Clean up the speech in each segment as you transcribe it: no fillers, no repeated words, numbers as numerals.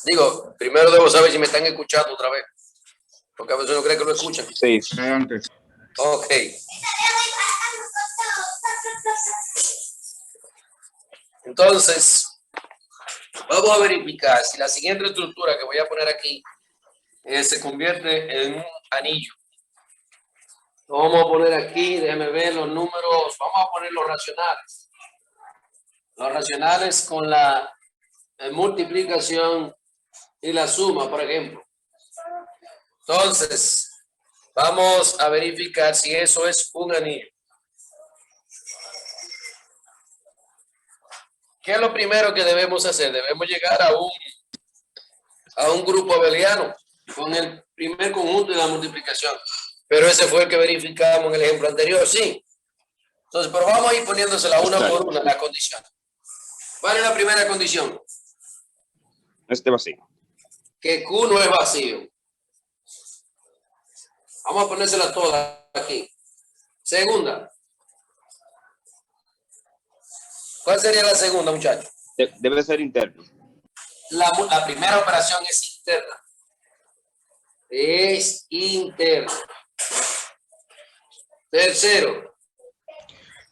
Digo, primero debo saber si me están escuchando otra vez, porque a veces uno cree que lo escuchan. Sí. Adelante. Ok. Entonces, vamos a verificar si la siguiente estructura que voy a poner aquí se convierte en un anillo. Lo vamos a poner aquí, déjenme ver los números, vamos a poner los racionales. Los racionales con la multiplicación y la suma, por ejemplo. Entonces, vamos a verificar si eso es un anillo. ¿Qué es lo primero que debemos hacer? Debemos llegar a un grupo abeliano con el primer conjunto de la multiplicación. Pero ese fue el que verificamos en el ejemplo anterior, sí. Entonces, pero vamos a ir poniéndosela una por una la condición. ¿Cuál es la primera condición? Este vacío. Que Q no es vacío. Vamos a ponérsela toda aquí. Segunda. ¿Cuál sería la segunda, muchachos? Debe ser interno. La primera operación es interna. Es interna. Tercero.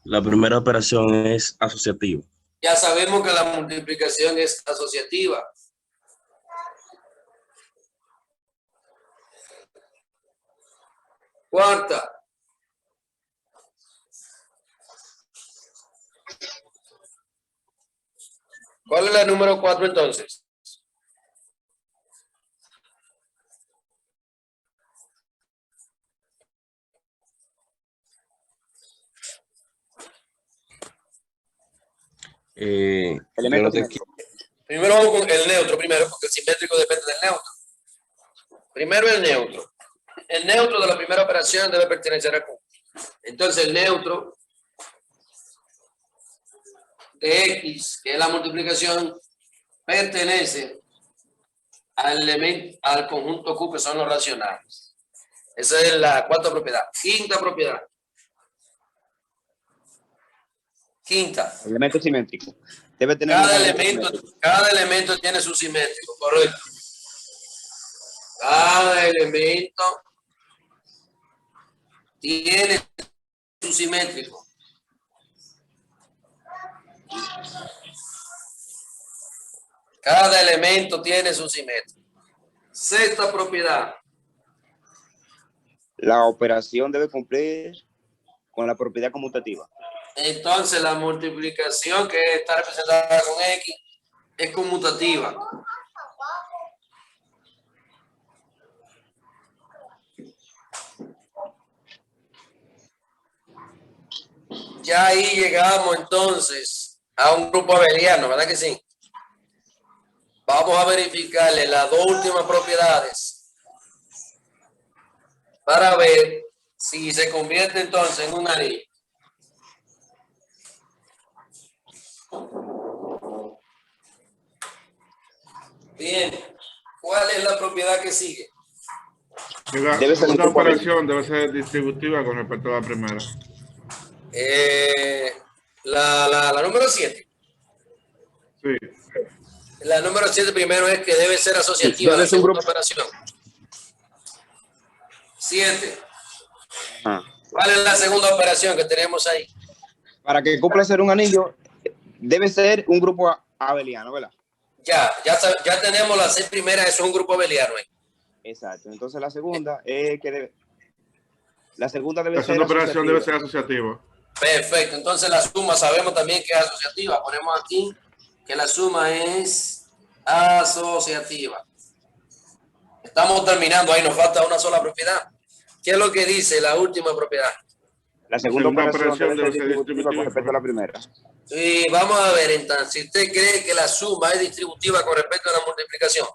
La primera operación es asociativa. Ya sabemos que la multiplicación es asociativa. Cuarta. ¿Cuál es la número 4 entonces? Elemento simétrico. Primero vamos con el neutro, primero, porque el simétrico depende del neutro. Primero el neutro. El neutro de la primera operación debe pertenecer a Q. Entonces el neutro de X, que es la multiplicación, pertenece al elemento, al conjunto Q, que son los racionales. Esa es la cuarta propiedad. Quinta propiedad. Quinta. Elemento simétrico. Debe tener cada elemento tiene su simétrico, correcto. Cada elemento tiene su simétrico. Cada elemento tiene su simétrico. Sexta propiedad. La operación debe cumplir con la propiedad conmutativa. Entonces la multiplicación que está representada con X es conmutativa. Ya ahí llegamos entonces a un grupo abeliano, ¿verdad que sí? Vamos a verificarle las dos últimas propiedades para ver si se convierte entonces en un anillo. Bien, ¿cuál es la propiedad que sigue? La segunda operación debe ser distributiva con respecto a la primera. La número 7. Sí. La número 7 primero es que debe ser asociativa, la segunda operación. 7. ¿Cuál es la segunda operación que tenemos ahí? Para que cumpla ser un anillo, debe ser un grupo abeliano, ¿verdad? Ya tenemos las 6 primeras, eso es un grupo abeliano. Exacto. Entonces la segunda es que debe. La segunda debe La ser segunda operación asociativa. debe ser asociativa. Perfecto. Entonces la suma sabemos también que es asociativa. Ponemos aquí que la suma es asociativa. Estamos terminando, ahí nos falta una sola propiedad. ¿Qué es lo que dice la última propiedad? La segunda operación debe ser distributiva con respecto a la primera. Y vamos a ver entonces, si usted cree que la suma es distributiva con respecto a la multiplicación.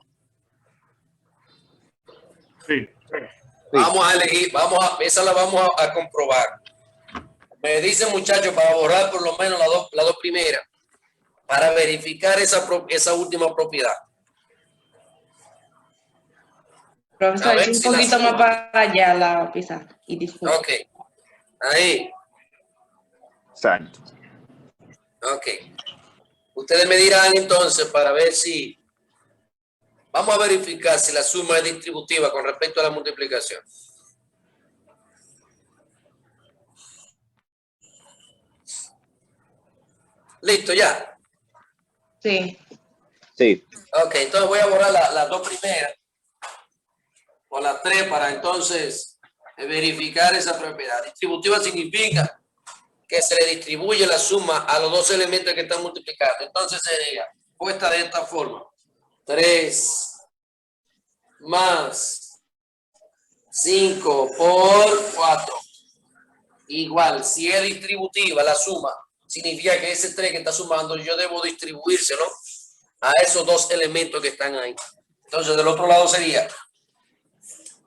Sí. Vamos a elegir, esa la vamos a comprobar. Me dicen, muchachos, para borrar por lo menos las dos primeras, para verificar esa última propiedad. Profesor, es un poquito más para allá la pizarra. Y disculpe. Ok. Ahí. Exacto. Ok. Ustedes me dirán entonces para ver si Vamos a verificar si la suma es distributiva con respecto a la multiplicación. Listo, ya. Sí. Sí. Ok, entonces voy a borrar las dos primeras o las tres para entonces verificar esa propiedad. Distributiva significa que se le distribuye la suma a los dos elementos que están multiplicando. Entonces sería puesta de esta forma. 3 más 5 por 4. Igual, si es distributiva la suma, significa que ese 3 que está sumando, yo debo distribuírselo a esos dos elementos que están ahí. Entonces, del otro lado sería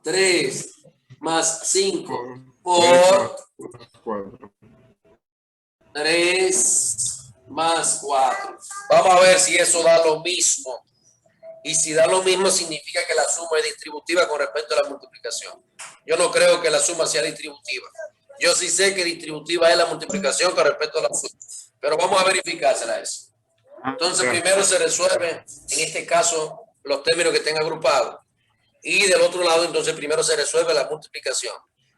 3 más 5 por 4. 3 más 4. Vamos a ver si eso da lo mismo. Y si da lo mismo, significa que la suma es distributiva con respecto a la multiplicación. Yo no creo que la suma sea distributiva. Yo sí sé que distributiva es la multiplicación con respecto a la suma. Pero vamos a verificársela eso. Entonces, primero se resuelve, en este caso, los términos que estén agrupados. Y del otro lado, entonces, primero se resuelve la multiplicación.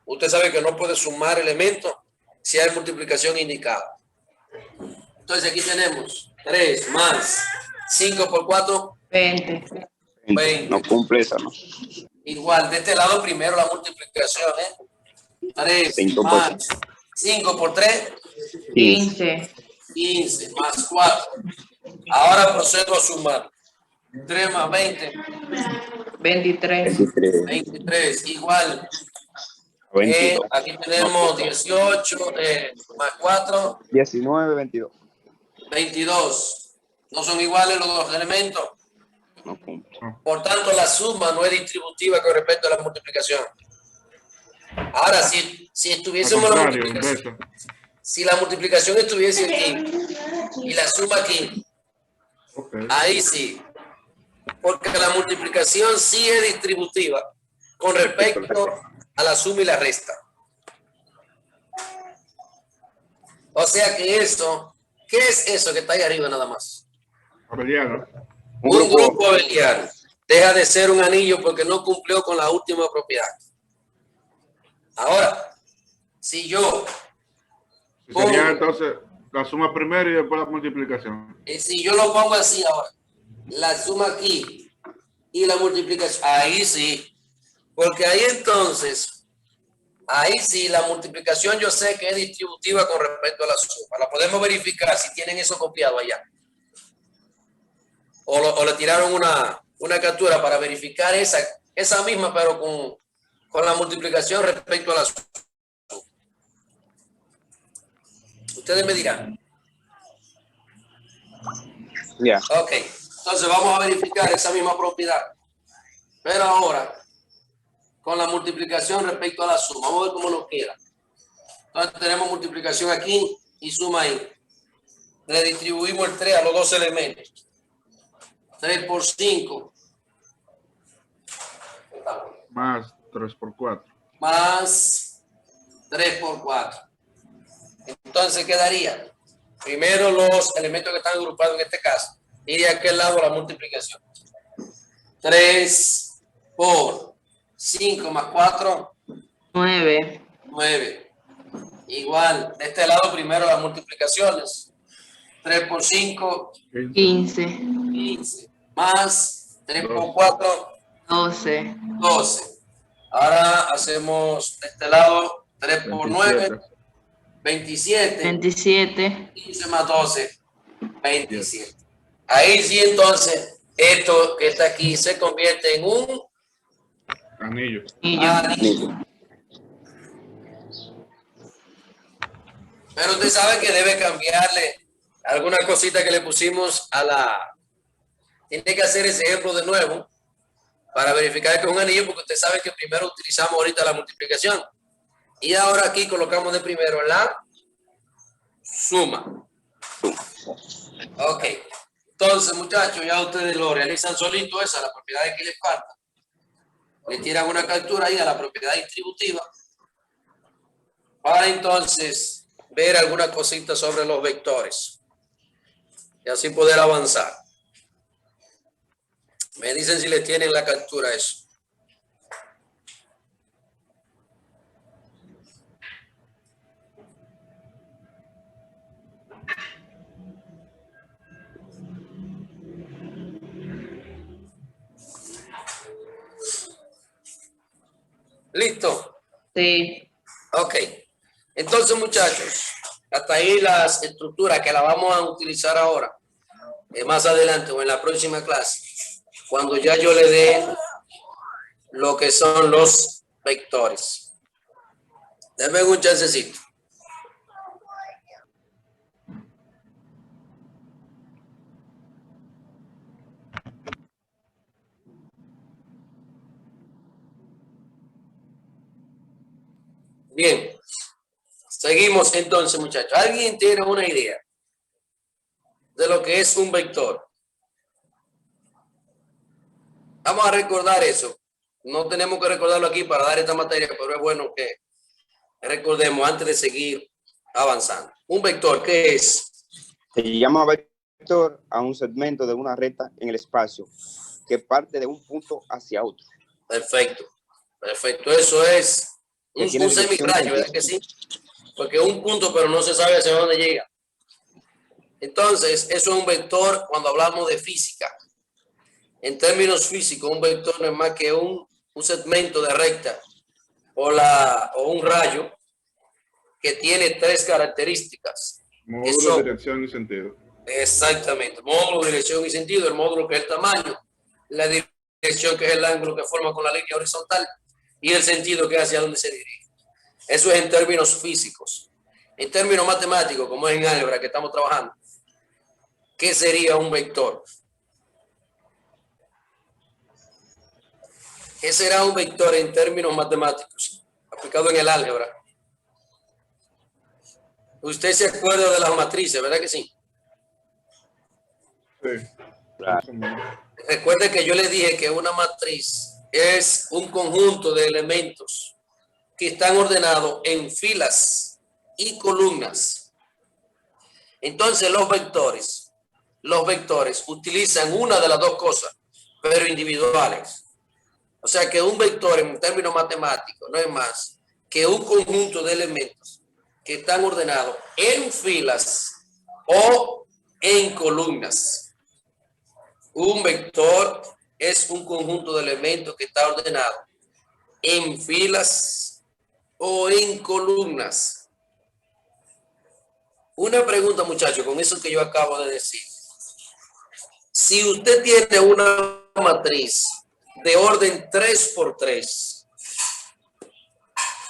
Usted sabe que no puede sumar elementos si hay multiplicación indicada. Entonces, aquí tenemos 3 más 5 por 4. 20. 20. No cumple esa, ¿no? Igual, de este lado primero la multiplicación, 3 5 por más 5 por 3, 15. 15 más 4. Ahora procedo a sumar. 3 más 20, 23. 23, 23. Igual, 22, aquí tenemos 18 más 4, 19, 22. 22. ¿No son iguales los dos elementos? No cumple. Por tanto, la suma no es distributiva con respecto a la multiplicación. Ahora, si estuviésemos la multiplicación, si la multiplicación estuviese aquí y la suma aquí, ahí sí, porque la multiplicación sí es distributiva con respecto a la suma y la resta. O sea que eso, ¿qué es eso que está ahí arriba nada más? Abeliano. Un grupo abeliano deja de ser un anillo porque no cumplió con la última propiedad. Ahora, si yo Sería entonces la suma primero y después la multiplicación. y si yo lo pongo así ahora, la suma aquí y la multiplicación, ahí sí, porque ahí entonces, ahí sí, la multiplicación yo sé que es distributiva con respecto a la suma. La podemos verificar si tienen eso copiado allá. O le tiraron una captura para verificar esa misma, pero con la multiplicación respecto a la suma. Ustedes me dirán. Ya. Ok, entonces vamos a verificar esa misma propiedad. Pero ahora, con la multiplicación respecto a la suma. Vamos a ver cómo nos queda. Entonces tenemos multiplicación aquí y suma ahí. Le distribuimos el 3 a los dos elementos. 3 por 5. Más 3 por 4. Más 3 por 4. Entonces quedaría primero los elementos que están agrupados en este caso y de aquel lado la multiplicación. 3 por 5 más 4. 9. 9. Igual, de este lado primero las multiplicaciones. 3 por 5. 15. 15. Más 3 por 4. 12. 12. Ahora hacemos de este lado 3 por 9. 27. 27. 15 más 12. 27. Ahí sí, entonces, esto que está aquí se convierte en un Anillo. anillo. Pero usted sabe que debe cambiarle alguna cosita que le pusimos a la... Tiene que hacer ese ejemplo de nuevo para verificar que es un anillo, porque usted sabe que primero utilizamos ahorita la multiplicación. Y ahora aquí colocamos de primero la suma. Ok. Entonces, muchachos, ya ustedes lo realizan solito, esa es la propiedad que les falta. Le tiran una captura ahí a la propiedad distributiva para entonces ver alguna cosita sobre los vectores y así poder avanzar. Me dicen si le tienen la captura a eso. ¿Listo? Sí. Ok. Entonces, muchachos, hasta ahí las estructuras que la vamos a utilizar ahora, más adelante o en la próxima clase, cuando ya yo le dé lo que son los vectores. Denme un chancecito. Bien. Seguimos entonces, muchachos. ¿Alguien tiene una idea de lo que es un vector? Vamos a recordar eso. No tenemos que recordarlo aquí para dar esta materia, pero es bueno que recordemos antes de seguir avanzando. Un vector, ¿qué es? Se llama vector a un segmento de una recta en el espacio que parte de un punto hacia otro. Perfecto. Perfecto. Eso es Que un tiene dirección semirrayo, ¿verdad que sí? Porque un punto, pero no se sabe hacia dónde llega. Entonces, eso es un vector cuando hablamos de física. En términos físicos, un vector no es más que un segmento de recta o un rayo que tiene tres características. Módulo, dirección y sentido. Exactamente. Módulo, dirección y sentido. El módulo, que es el tamaño. La dirección, que es el ángulo que forma con la línea horizontal. Y el sentido, que es hacia dónde se dirige. Eso es en términos físicos. En términos matemáticos, como es en álgebra que estamos trabajando, ¿qué sería un vector? ¿Qué será un vector en términos matemáticos aplicado en el álgebra? Usted se acuerda de las matrices, ¿verdad que sí? Sí. Claro. Recuerde que yo le dije que una matriz es un conjunto de elementos que están ordenados en filas y columnas. Entonces los vectores utilizan una de las dos cosas, pero individuales. O sea que un vector en términos matemáticos no es más que un conjunto de elementos que están ordenados en filas o en columnas. Un vector es un conjunto de elementos que está ordenado en filas o en columnas. Una pregunta, muchachos, con eso que yo acabo de decir. Si usted tiene una matriz de orden 3 por 3,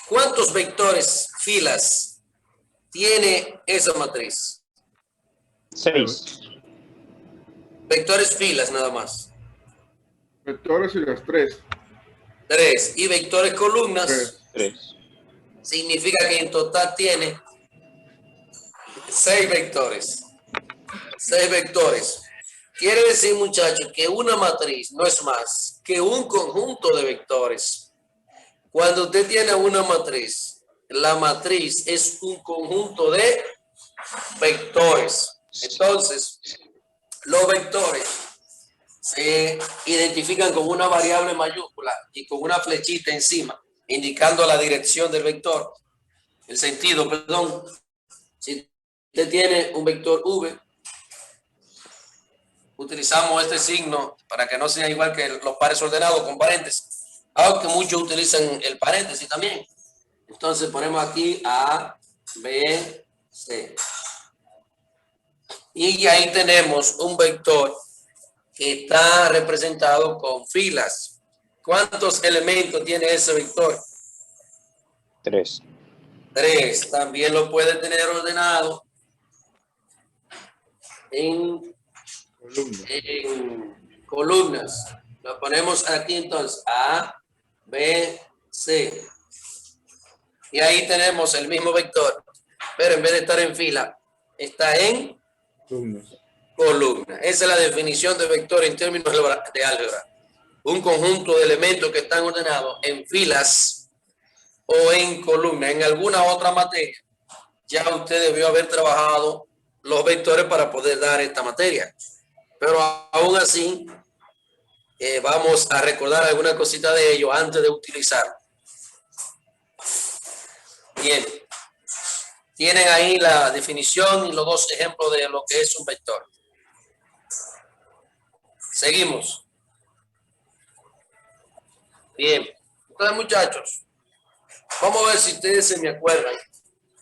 ¿cuántos vectores filas tiene esa matriz? 6. Vectores filas nada más. Vectores y las 3. 3. Y vectores columnas. 3. Significa que en total tiene 6 vectores. 6 vectores. Quiere decir, muchachos, que una matriz no es más que un conjunto de vectores. Cuando usted tiene una matriz, la matriz es un conjunto de vectores. Entonces, los vectores se identifican con una variable mayúscula y con una flechita encima, indicando la dirección del vector, el sentido, perdón. Si usted tiene un vector V, utilizamos este signo para que no sea igual que los pares ordenados con paréntesis, aunque muchos utilizan el paréntesis también. Entonces ponemos aquí A, B, C. Y ahí tenemos un vector que está representado con filas. ¿Cuántos elementos tiene ese vector? 3. 3. También lo puede tener ordenado en columnas. Lo ponemos aquí entonces A, B, C. Y ahí tenemos el mismo vector, pero en vez de estar en fila, está en columna. Esa es la definición de vector en términos de álgebra. Un conjunto de elementos que están ordenados en filas o en columna. En alguna otra materia, ya usted debió haber trabajado los vectores para poder dar esta materia. Pero aún así, vamos a recordar alguna cosita de ello antes de utilizarlo. Bien. Tienen ahí la definición y los dos ejemplos de lo que es un vector. Seguimos. Bien. Entonces, muchachos, vamos a ver si ustedes se me acuerdan.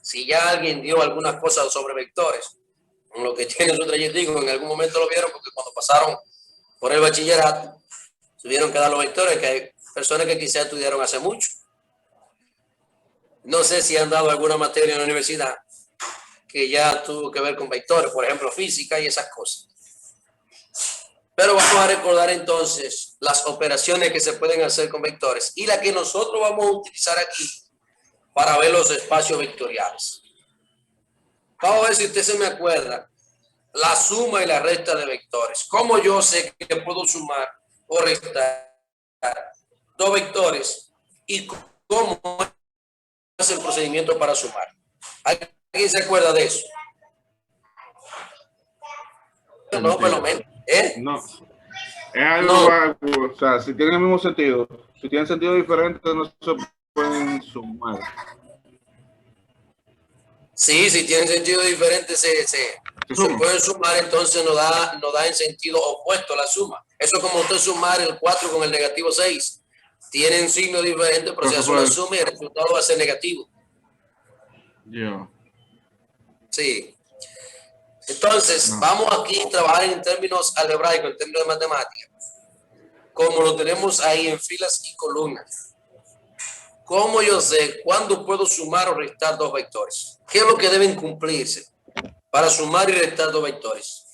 Si ya alguien dio algunas cosas sobre vectores, en lo que tiene su trayecto, en algún momento lo vieron porque cuando pasaron por el bachillerato, tuvieron que dar los vectores, que hay personas que quizás estudiaron hace mucho. No sé si han dado alguna materia en la universidad que ya tuvo que ver con vectores, por ejemplo, física y esas cosas. Pero vamos a recordar entonces las operaciones que se pueden hacer con vectores y la que nosotros vamos a utilizar aquí para ver los espacios vectoriales. Vamos a ver si usted se me acuerda la suma y la resta de vectores. ¿Cómo yo sé que puedo sumar o restar dos vectores y cómo es el procedimiento para sumar? ¿Alguien se acuerda de eso? No, por lo menos. No. Es algo vago, o sea, si tienen el mismo sentido, si tienen sentido diferente, no se pueden sumar. Sí, si tienen sentido diferente, se pueden sumar, entonces nos da en sentido opuesto la suma. Eso es como usted sumar el 4 con el negativo 6. Tienen signo diferente, pero se hace una suma y el resultado va a ser negativo. Yeah. Sí. Entonces, vamos aquí a trabajar en términos algebraicos, en términos de matemáticas. Como lo tenemos ahí en filas y columnas. ¿Cómo yo sé cuándo puedo sumar o restar dos vectores? ¿Qué es lo que deben cumplirse para sumar y restar dos vectores?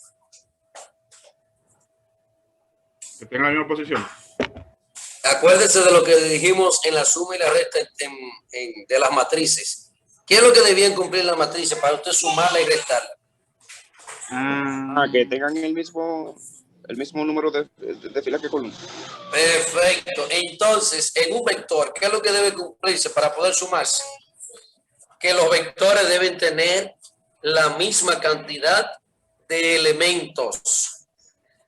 Que tengan la misma posición. Acuérdese de lo que dijimos en la suma y la resta de las matrices. ¿Qué es lo que debían cumplir las matrices para usted sumarla y restarla? Que tengan el mismo número de filas que columnas. Perfecto. Entonces, en un vector, ¿qué es lo que debe cumplirse para poder sumarse? Que los vectores deben tener la misma cantidad de elementos.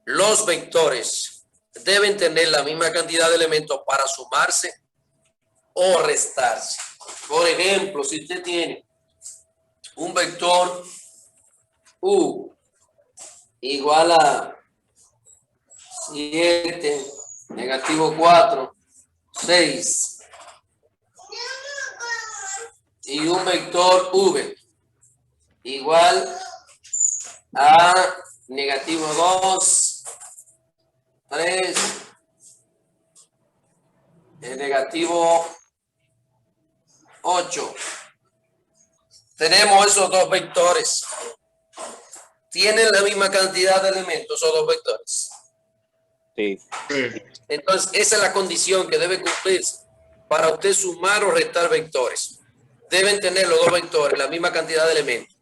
Los vectores deben tener la misma cantidad de elementos para sumarse o restarse. Por ejemplo, si usted tiene un vector U igual a 7, negativo 4, 6, y un vector V igual a negativo 2, 3, negativo 8. Tenemos esos dos vectores. ¿Tienen la misma cantidad de elementos o dos vectores? Sí. Entonces, esa es la condición que debe cumplirse para usted sumar o restar vectores. Deben tener los dos vectores la misma cantidad de elementos.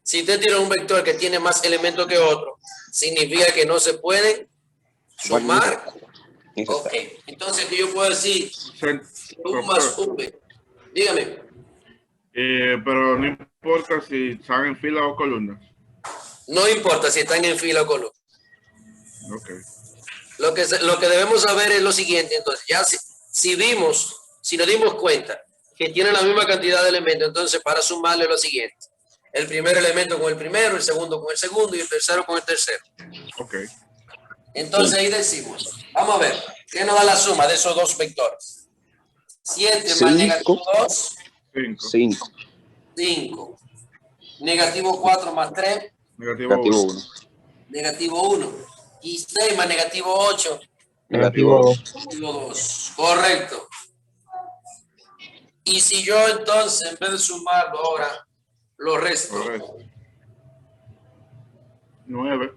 Si usted tiene un vector que tiene más elementos que otro, significa que no se pueden sumar. Ok, entonces yo puedo decir U más V. Dígame. Pero no importa si están en fila o columnas. No importa si están en fila o columna. Ok. Lo que debemos saber es lo siguiente, entonces, ya si nos dimos cuenta que tienen la misma cantidad de elementos, entonces para sumarle lo siguiente. El primer elemento con el primero, el segundo con el segundo y el tercero con el tercero. Ok. Entonces ahí decimos, vamos a ver, ¿qué nos da la suma de esos dos vectores? 7 más negativo 2. 5. 5. Negativo 4 más 3. Negativo 1. Negativo 1. Y 6 más negativo 8. Negativo 2. Negativo 2. Correcto. Y si yo entonces, en vez de sumarlo ahora, lo resto. Correcto. 9.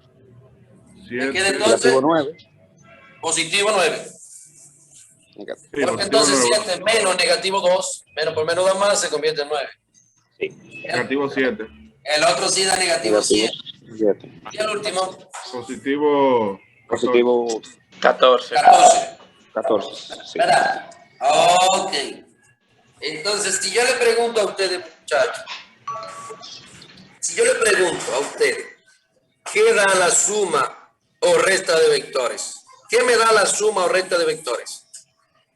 ¿Me queda entonces? Negativo 9. Positivo 9. Negativo. Porque entonces 7 menos negativo 2, menos por menos da más, se convierte en 9. Sí. Negativo 7. El otro sí da negativo 7. 7. Y el último. Positivo 14. 14. Sí. ¿Verdad? Ok. Entonces, si yo le pregunto a ustedes, muchachos, ¿qué da la suma o resta de vectores? ¿Qué me da la suma o recta de vectores?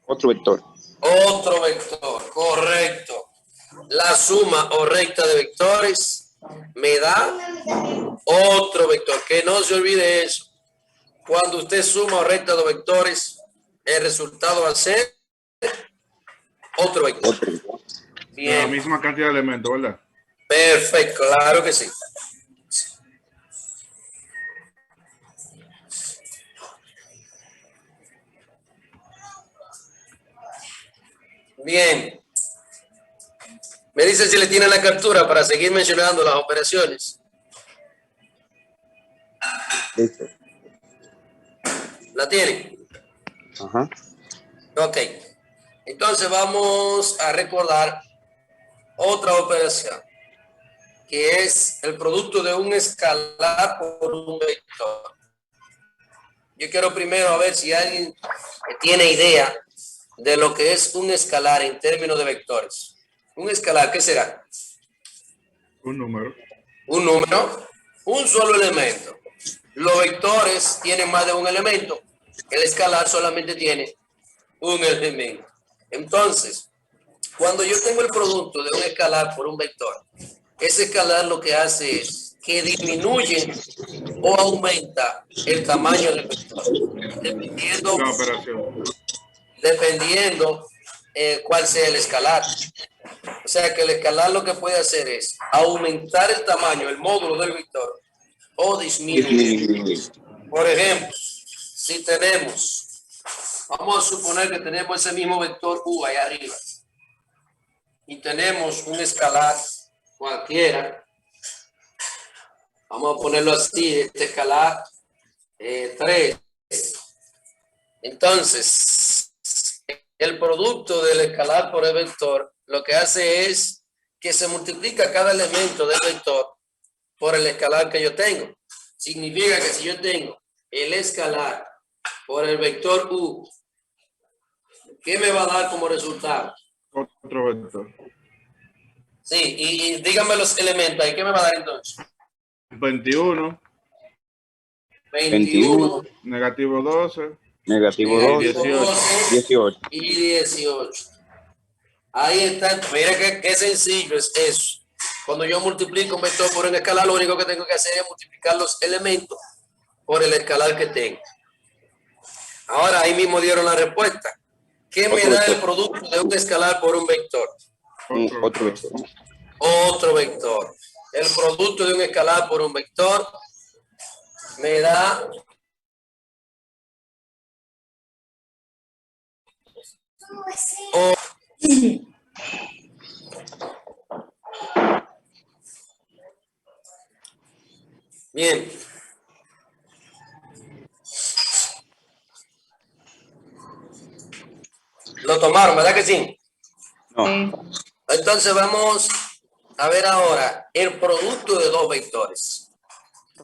Otro vector. Otro vector, correcto. La suma o recta de vectores me da otro vector. Que no se olvide eso. Cuando usted suma o recta de vectores, el resultado va a ser otro vector. Otro vector. La Bien, misma cantidad de elementos, ¿verdad? perfecto, claro que sí. Bien. Me dice si le tiene la captura para seguir mencionando las operaciones. Listo. ¿La tiene? Ajá. Ok. Entonces vamos a recordar otra operación, que es el producto de un escalar por un vector. Yo quiero primero a ver si alguien tiene idea de lo que es un escalar en términos de vectores. Un escalar, ¿qué será? Un número. Un número, un solo elemento. Los vectores tienen más de un elemento. El escalar solamente tiene un elemento. Entonces, cuando yo tengo el producto de un escalar por un vector, ese escalar lo que hace es que disminuye o aumenta el tamaño del vector, dependiendo, La operación. cuál sea el escalar. O sea que el escalar lo que puede hacer es aumentar el tamaño, el módulo del vector, o disminuir. Por ejemplo, si tenemos, vamos a suponer que tenemos ese mismo vector U ahí arriba y tenemos un escalar cualquiera, vamos a ponerlo así, este escalar 3. Entonces, el producto del escalar por el vector lo que hace es que se multiplica cada elemento del vector por el escalar que yo tengo. Significa que si yo tengo el escalar por el vector U, ¿qué me va a dar como resultado? Otro vector. Sí, y díganme los elementos ahí. ¿Qué me va a dar entonces? 21, 21, negativo 12, Negativo 12, 18. 18. y 18. Ahí está. Mira qué sencillo es eso. Cuando yo multiplico un vector por un escalar, lo único que tengo que hacer es multiplicar los elementos por el escalar que tengo. Ahora ahí mismo dieron la respuesta. ¿Qué me da el producto de un escalar por un vector? Otro vector. Otro vector. El producto de un escalar por un vector me da bien. Lo tomaron, ¿verdad que sí? No. Sí. Entonces vamos a ver ahora el producto de dos vectores.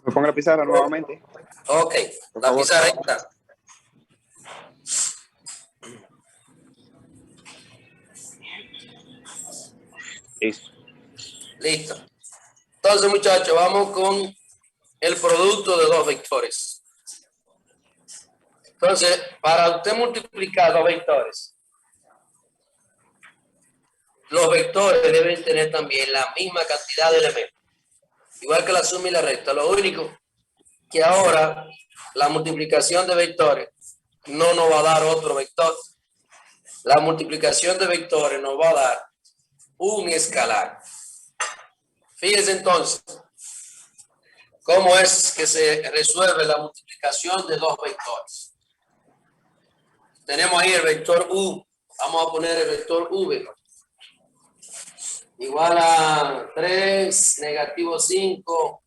Me ponga la pizarra nuevamente. Ok, Por la favor. pizarra está. Eso. Listo. Entonces, muchachos, vamos con el producto de dos vectores. Entonces, para usted multiplicar dos vectores, los vectores deben tener también la misma cantidad de elementos. Igual que la suma y la recta. Lo único que ahora la multiplicación de vectores no nos va a dar otro vector. La multiplicación de vectores nos va a dar un escalar. Fíjense entonces cómo es que se resuelve la multiplicación de dos vectores. Tenemos ahí el vector U. Vamos a poner el vector V. Igual a 3, negativo 5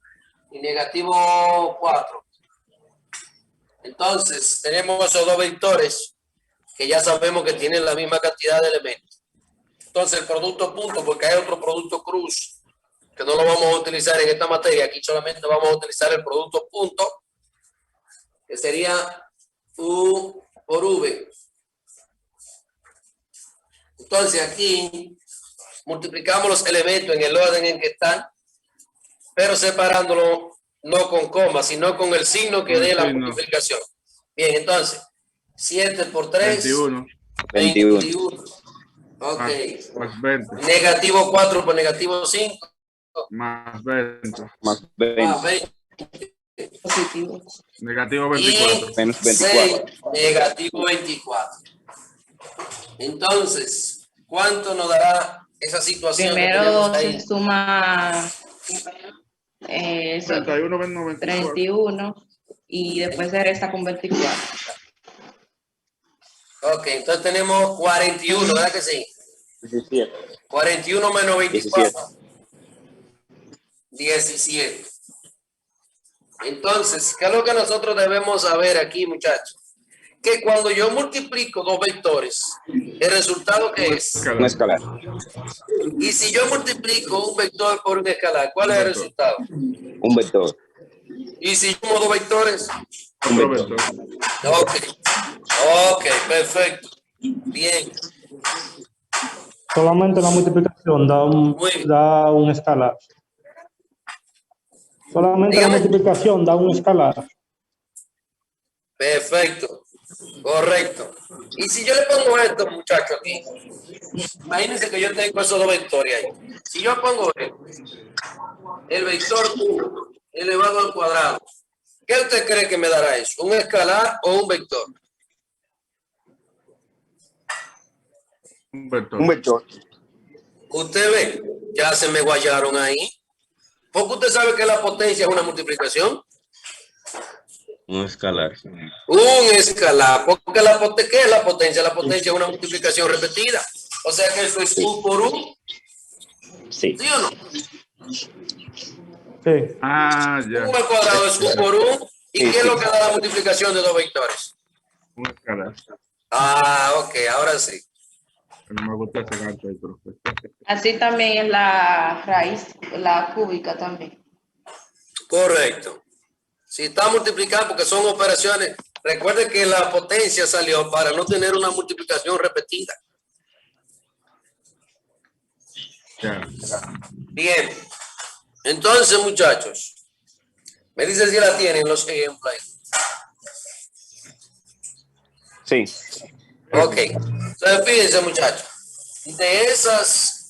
y negativo 4. Entonces, tenemos esos dos vectores que ya sabemos que tienen la misma cantidad de elementos. Entonces, el producto punto, porque hay otro producto cruz que no lo vamos a utilizar en esta materia. Aquí solamente vamos a utilizar el producto punto, que sería U por V. Entonces, aquí multiplicamos los elementos en el orden en que están, pero separándolo no con coma, sino con el signo que dé la multiplicación. Bien, entonces, 7 por 3. 21. 21. Ok. Más 20. Negativo 4 por negativo 5. Más 20. Más 20. Más 20. Positivo. Negativo Y 24. Menos 6, 24. negativo 24. Entonces, ¿cuánto nos dará esa situación que Primero tenemos se ahí? suma 31 menos 94. 31 y después se resta con 24. Ok, entonces tenemos 41, ¿verdad que sí? 17. 41 menos 24. 17. Entonces, ¿qué es lo que nosotros debemos saber aquí, muchachos? Que cuando yo multiplico dos vectores, ¿el resultado qué es? Un escalar. Y si yo multiplico un vector por un escalar, ¿cuál es el Vector. resultado? Un vector. Y si sumo dos vectores, Un Otro vector. vector. ok, perfecto. Bien, Solamente la multiplicación Muy bien. da un escalar. Solamente la Dígame. multiplicación da un escalar. Perfecto, correcto. Y si yo le pongo esto, muchachos, aquí, imagínense que yo tengo esos dos vectores ahí. Si yo pongo el vector 1 elevado al cuadrado, ¿qué usted cree que me dará eso? ¿Un escalar o un vector? Un vector. Un vector. Usted ve, ya se me guayaron ahí. Porque usted sabe que la potencia es una multiplicación. Un escalar. Un escalar. Porque ¿qué es la potencia? La potencia es una multiplicación repetida. O sea que eso es U por U. Sí. ¿Sí o no? Sí. Ah, ya. 1 al cuadrado es U por U. ¿Y Sí, qué es sí. lo que da la multiplicación de dos vectores? Un escalar. Ah, ok, ahora sí. No me gusta ese gancho ahí, profe. Así también es la raíz, la cúbica también. Correcto. Si está multiplicando, porque son operaciones, recuerde que la potencia salió para no tener una multiplicación repetida. Ya. Bien. Entonces, muchachos, me dicen si la tienen los ejemplos ahí. Sí. Ok. Entonces, fíjense, muchachos, de esas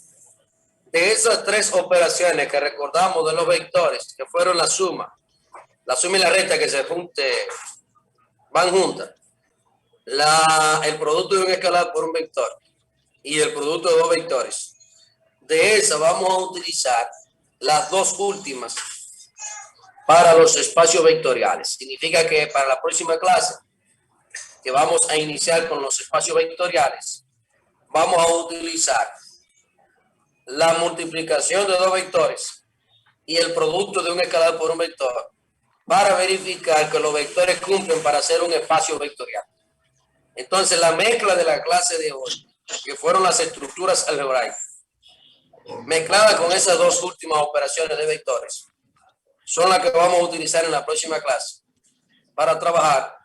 tres operaciones que recordamos de los vectores, que fueron la suma y la resta que se van juntas, el producto de un escalar por un vector y el producto de dos vectores. De esa vamos a utilizar las dos últimas para los espacios vectoriales. Significa que para la próxima clase, que vamos a iniciar con los espacios vectoriales, vamos a utilizar la multiplicación de dos vectores y el producto de un escalar por un vector para verificar que los vectores cumplen para hacer un espacio vectorial. Entonces, la mezcla de la clase de hoy, que fueron las estructuras algebraicas, mezclada con esas dos últimas operaciones de vectores, son las que vamos a utilizar en la próxima clase para trabajar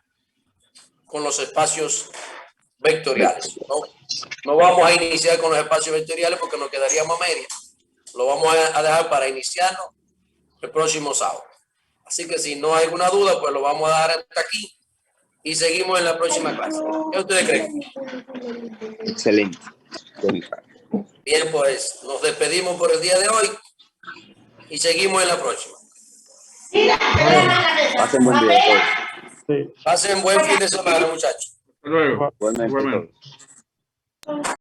con los espacios vectoriales. No vamos a iniciar con los espacios vectoriales porque nos quedaríamos a media. Lo vamos a dejar para iniciarlo el próximo sábado. Así que si no hay alguna duda, pues lo vamos a dar hasta aquí y seguimos en la próxima clase. ¿Qué ustedes creen? Excelente. De mi parte. Bien, pues nos despedimos por el día de hoy y seguimos en la próxima. Pasen buen día a todos. Sí. Pasen buen fin de semana, muchachos. Hasta luego. Igualmente Igualmente. todos.